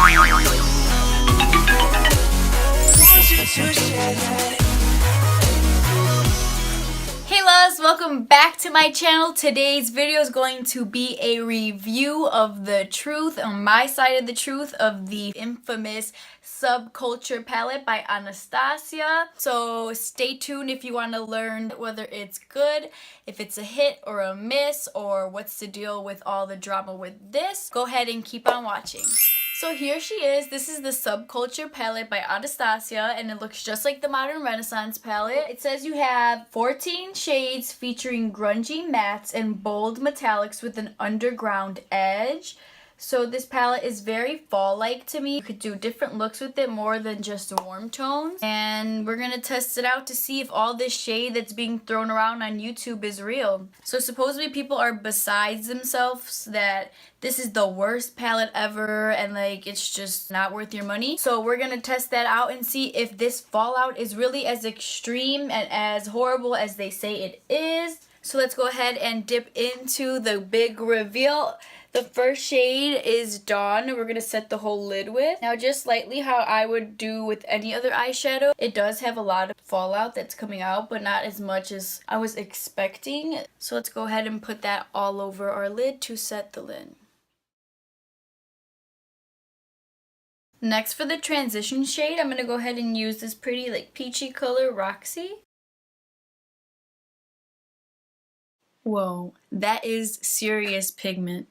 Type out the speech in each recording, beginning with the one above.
Hey loves, welcome back to my channel. Today's video is going to be a review of the truth, on my side of the truth, of the infamous Subculture palette by Anastasia. So stay tuned if you want to learn whether it's good, if it's a hit or a miss, or what's the deal with all the drama with this. Go ahead and keep on watching. So here she is. This is the Subculture palette by Anastasia, and it looks just like the Modern Renaissance palette. It says you have 14 shades featuring grungy mattes and bold metallics with an underground edge. So this palette is very fall-like to me. You could do different looks with it, more than just warm tones. And we're gonna test it out to see if all this shade that's being thrown around on YouTube is real. So supposedly people are besides themselves that this is the worst palette ever and like it's just not worth your money. So we're gonna test that out and see if this fallout is really as extreme and as horrible as they say it is. So let's go ahead and dip into the big reveal. The first shade is Dawn. We're going to set the whole lid with. Now just lightly how I would do with any other eyeshadow. It does have a lot of fallout that's coming out, but not as much as I was expecting. So let's go ahead and put that all over our lid to set the lid. Next, for the transition shade, I'm going to go ahead and use this pretty like peachy color, Roxy. Whoa, that is serious pigment.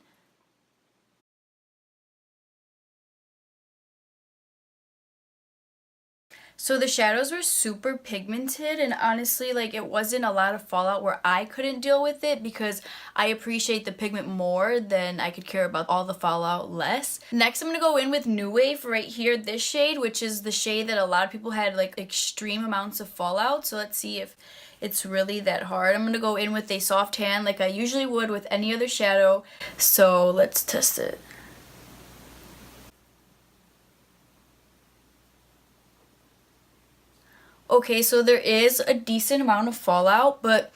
So the shadows were super pigmented, and honestly, like, it wasn't a lot of fallout where I couldn't deal with it because I appreciate the pigment more than I could care about all the fallout less. Next, I'm going to go in with New Wave right here, this shade, which is the shade that a lot of people had like extreme amounts of fallout. So let's see if it's really that hard. I'm going to go in with a soft hand like I usually would with any other shadow. So let's test it. Okay, so there is a decent amount of fallout, but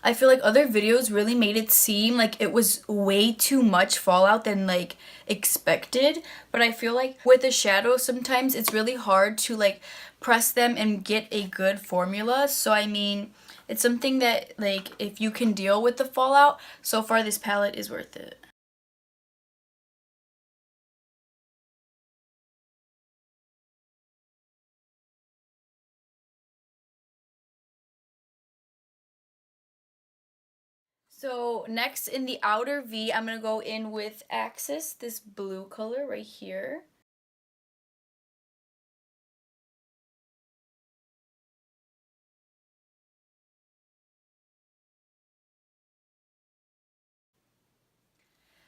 I feel like other videos really made it seem like it was way too much fallout than like expected. But I feel like with the shadows, sometimes it's really hard to like press them and get a good formula. So I mean, it's something that like if you can deal with the fallout, so far this palette is worth it. So next in the outer V, I'm going to go in with Axis, this blue color right here.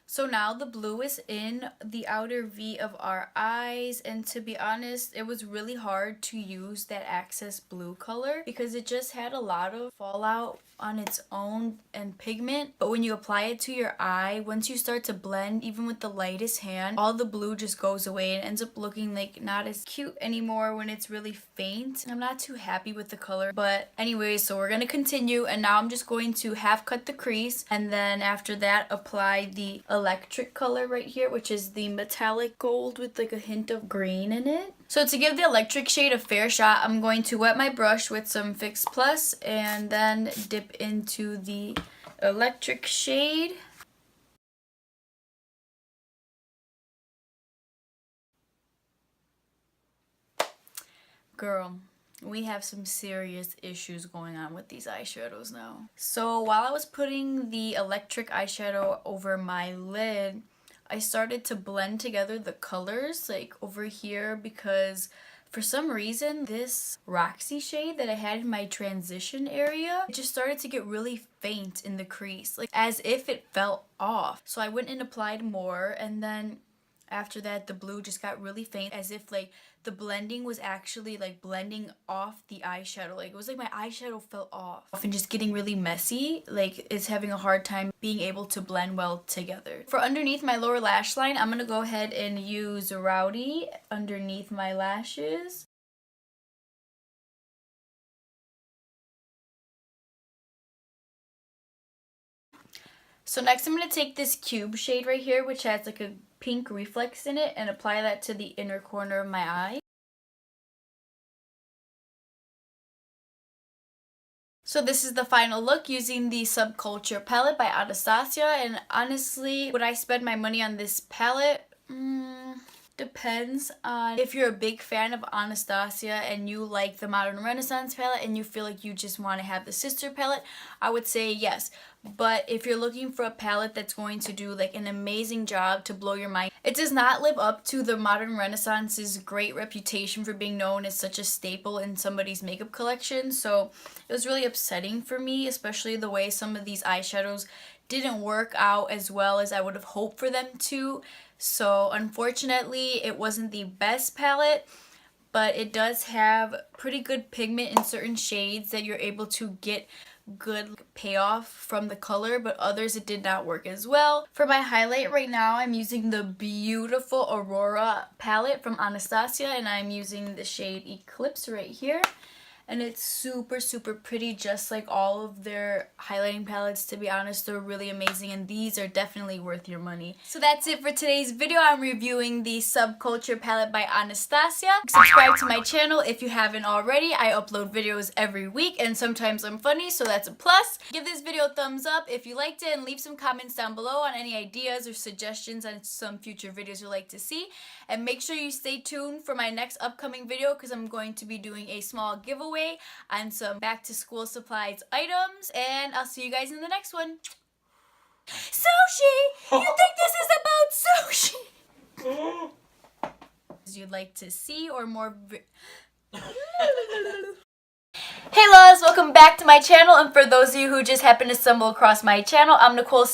So now the blue is in the outer V of our eyes, and to be honest, it was really hard to use that Access blue color because it just had a lot of fallout on its own and pigment. But when you apply it to your eye, once you start to blend, even with the lightest hand, all the blue just goes away and ends up looking like not as cute anymore when it's really faint. I'm not too happy with the color, but anyways, so we're gonna continue, and now I'm just going to half cut the crease, and then after that apply the electric color right here, which is the metallic gold with like a hint of green in it. So to give the electric shade a fair shot, I'm going to wet my brush with some Fix Plus and then dip into the electric shade. Girl, we have some serious issues going on with these eyeshadows now. So while I was putting the electric eyeshadow over my lid, I started to blend together the colors like over here because for some reason this Roxy shade that I had in my transition area, it just started to get really faint in the crease, like as if it fell off. So I went and applied more, and then after that the blue just got really faint, as if like the blending was actually like blending off the eyeshadow. Like it was like my eyeshadow fell off and just getting really messy. Like it's having a hard time being able to blend well together. For underneath my lower lash line, I'm gonna go ahead and use Rowdy underneath my lashes. So next I'm going to take this cube shade right here, which has like a pink reflex in it, and apply that to the inner corner of my eye. So this is the final look using the Subculture palette by Anastasia, and honestly, would I spend my money on this palette? Depends on if you're a big fan of Anastasia and you like the Modern Renaissance palette and you feel like you just want to have the sister palette, I would say yes. But if you're looking for a palette that's going to do like an amazing job to blow your mind, it does not live up to the Modern Renaissance's great reputation for being known as such a staple in somebody's makeup collection. So it was really upsetting for me, especially the way some of these eyeshadows didn't work out as well as I would have hoped for them to. So unfortunately, it wasn't the best palette, but it does have pretty good pigment in certain shades that you're able to get good payoff from the color, but others it did not work as well. For my highlight right now, I'm using the beautiful Aurora palette from Anastasia, and I'm using the shade Eclipse right here. And it's super, super pretty, just like all of their highlighting palettes. To be honest, they're really amazing, and these are definitely worth your money. So that's it for today's video. I'm reviewing the Subculture palette by Anastasia. Subscribe to my channel if you haven't already. I upload videos every week, and sometimes I'm funny, so that's a plus. Give this video a thumbs up if you liked it, and leave some comments down below on any ideas or suggestions on some future videos you'd like to see. And make sure you stay tuned for my next upcoming video, because I'm going to be doing a small giveaway on some back to school supplies items, and I'll see you guys in the next one. Sushi! You think this is about sushi? You'd like to see or more Hey loves, welcome back to my channel, and for those of you who just happened to stumble across my channel, I'm Nicole, and